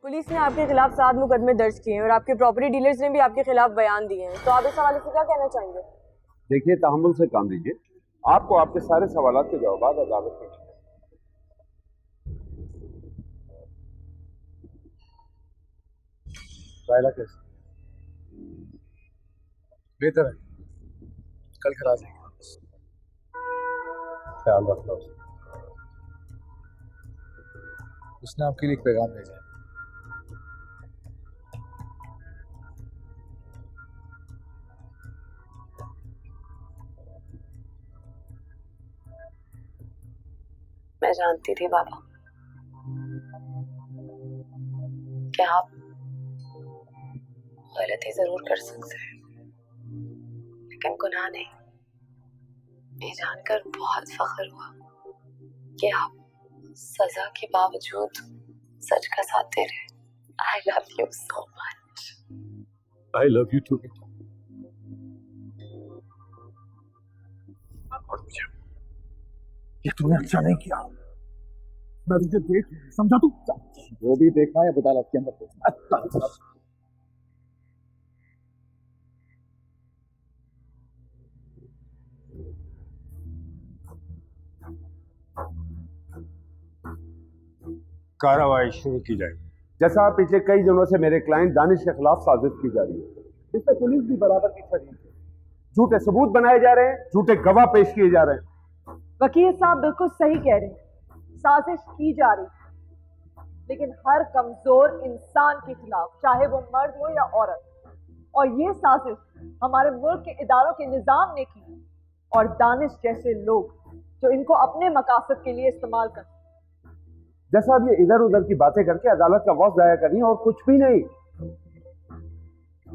Police ने आपके खिलाफ 7 मुकदमे दर्ज किए हैं और आपके प्रॉपर्टी डीलर्स ने भी आपके खिलाफ बयान दिए हैं, तो आप इस हवाले से क्या कहना चाहेंगे? देखिए, तहम्मुल से काम लीजिए। आपको आपके सारे सवालों के जवाब अदालत में साहिला कैसे? बेहतर है, कल करा देंगे। ख्याल रखना उसने आपके लिए एक पैगाम भेजा है। मैं जानती थी बाबा कि आप गलती जरूर कर सकते हैं, लेकिन गुनाह नहीं। ये जानकर बहुत फख्र हुआ कि आप सजा के बावजूद सच का साथ दे रहे। I love you so much. I love you too. ये तूने अच्छा नहीं किया। मैं तुझे देख समझा तू वो भी देखना है अदालत के अंदर। कार्रवाई शुरू की जाएगी। जैसा पिछले कई दिनों से मेरे क्लाइंट दानिश के खिलाफ साजिश की जा रही है, इसमें पुलिस भी बराबर की शरीक है। झूठे सबूत बनाए जा रहे हैं, झूठे गवाह पेश किए जा रहे हैं। वकील साहब बिल्कुल सही कह रहे हैं, साजिश की जा रही है, लेकिन हर कमजोर इंसान के खिलाफ, चाहे वो मर्द हो या औरत। और ये साजिश हमारे मुल्क के इदारों के निजाम ने की और दानिश जैसे लोग जो इनको अपने मकासद के लिए इस्तेमाल करते। जैसा अब ये इधर उधर की बातें करके अदालत का वक्त जाया करी और कुछ भी नहीं।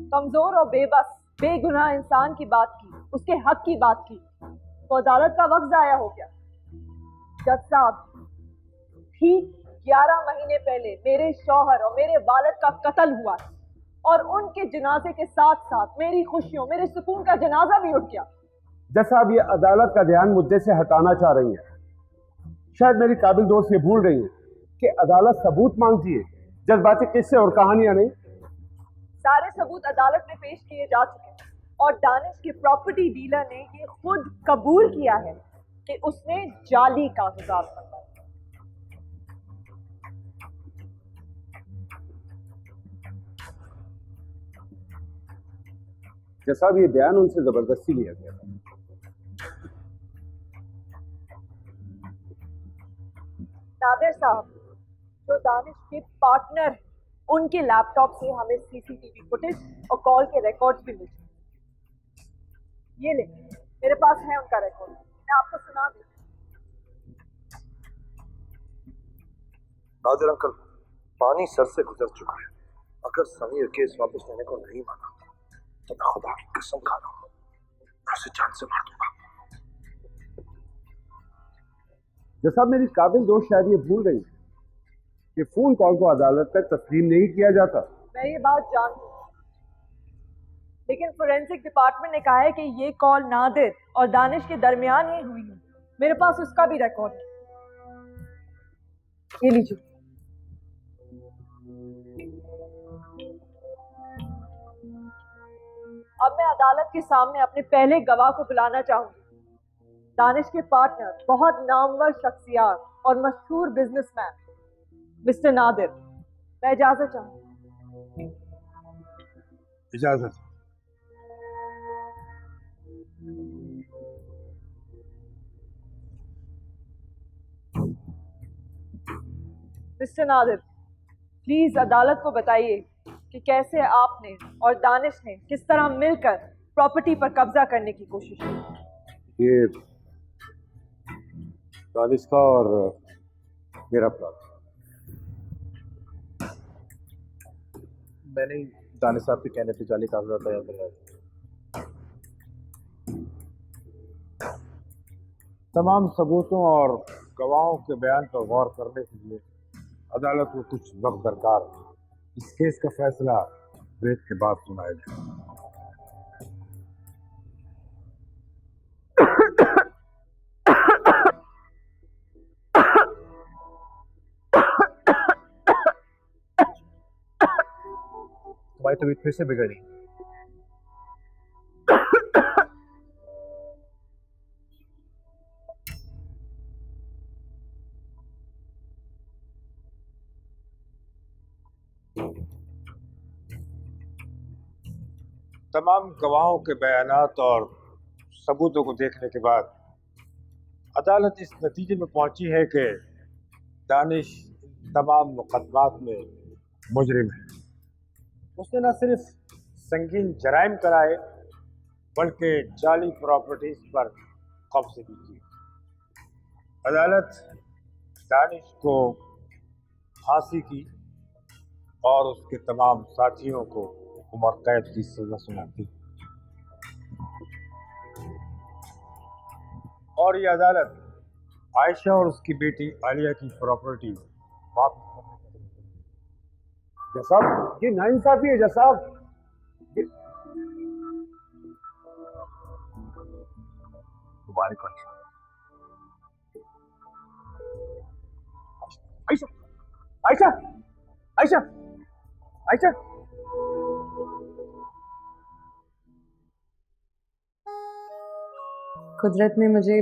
कमजोर और बेबस बेगुनाह इंसान की बात की, उसके हक की बात की, तो अदालत का वक्त जाया हो गया। जज साहब, ठीक 11 महीने पहले मेरे शौहर और मेरे वालिद का कत्ल हुआ है और उनके जनाजे के साथ साथ मेरी खुशियों, मेरे सुकून का जनाजा भी उठ गया। जैसा अब ये अदालत का ध्यान मुद्दे से हटाना चाह रही है। शायद मेरी काबिल दोस्त ये भूल रही है कि अदालत सबूत मांगती है, जज्बाती किस्से और कहानियां नहीं। सारे सबूत अदालत में पेश किए जा चुके हैं और दानिश के प्रॉपर्टी डीलर ने ये खुद कबूल किया है कि उसने जाली कागजात बनवाए। जैसा भी ये बयान उनसे जबरदस्ती लिया गया था। नादिर साहब, जो दानिश के पार्टनर, उनके लैपटॉप से हमें सीसीटीवी फुटेज और कॉल के रिकॉर्ड्स भी मिले। ये ले, मेरे पास है उनका रिकॉर्ड, मैं आपको सुना दूं। नादिर अंकल, पानी सर से गुजर चुका है। अगर समीर केस वापस लेने को नहीं माना तो मैं खुदा की कसम खा रहा हूँ, मैं उसे जान से मार दूंगा। जैसा मेरी काबिल दोस्त शायद ये भूल रही है कि फोन कॉल को अदालत तक तस्लीम नहीं किया जाता। मैं ये बात जानती हूँ, लेकिन फोरेंसिक डिपार्टमेंट ने कहा है कि ये कॉल नादिर और दानिश के दरमियान ही हुई है। मेरे पास उसका भी रिकॉर्ड है, ये लीजिए। अब मैं अदालत के सामने अपने पहले गवाह को बुलाना चाहूंगी। दानिश के पार्टनर, बहुत नामवर शख्सियत और मशहूर बिजनेसमैन मिस्टर नादिर। मैं इजाजत चाहूंगी। इजाजत। मिस्टर नादिर, प्लीज अदालत को बताइए कि कैसे आपने और दानिश ने किस तरह मिलकर प्रॉपर्टी पर कब्जा करने की कोशिश की। ये दानिश का और मेरा प्लान। मैंने दानिश साहब के कहने पे जाली कागजात तैयार करवाए। तमाम सबूतों और गवाहों के बयान पर गौर करने के लिए अदालत को कुछ वक्त दरकार है। इस केस का फैसला ब्रेक के बाद सुनाया जाएगा। तुम्हारी तबीयत फिर से बिगड़ी। तमाम गवाहों के बयानात और सबूतों को देखने के बाद अदालत इस नतीजे में पहुंची है कि दानिश तमाम मुकदमात में मुजरिम है। उसने न सिर्फ संगीन जराइम कराए बल्कि जाली प्रॉपर्टीज पर कब्जे भी किए। अदालत दानिश को फांसी की और उसके तमाम साथियों को उम्र कैद की सजा सुनाती और ये अदालत आयशा और उसकी बेटी आलिया की प्रॉपर्टी वापस करने का जज साहब ये नाइंसाफी है जज साहब। मुबारक हो। आयशा आयशा आयशा आयशा कुदरत ने मुझे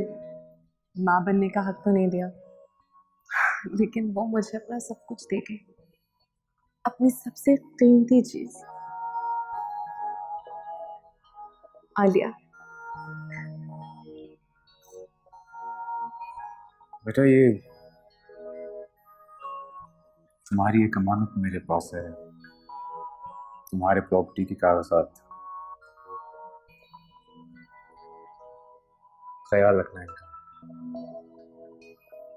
माँ बनने का हक तो नहीं दिया, लेकिन वो मुझे अपना सब कुछ दे गई, अपनी सबसे कीमती चीज, आलिया। बेटा ये तुम्हारी एक अमानत मेरे पास है, तुम्हारे प्रॉपर्टी के कागजात, ख्याल रखना इनका।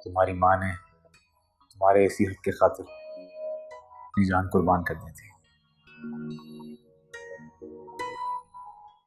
तुम्हारी माँ ने तुम्हारे इसी हक के खातिर अपनी जान कुर्बान कर दी थी।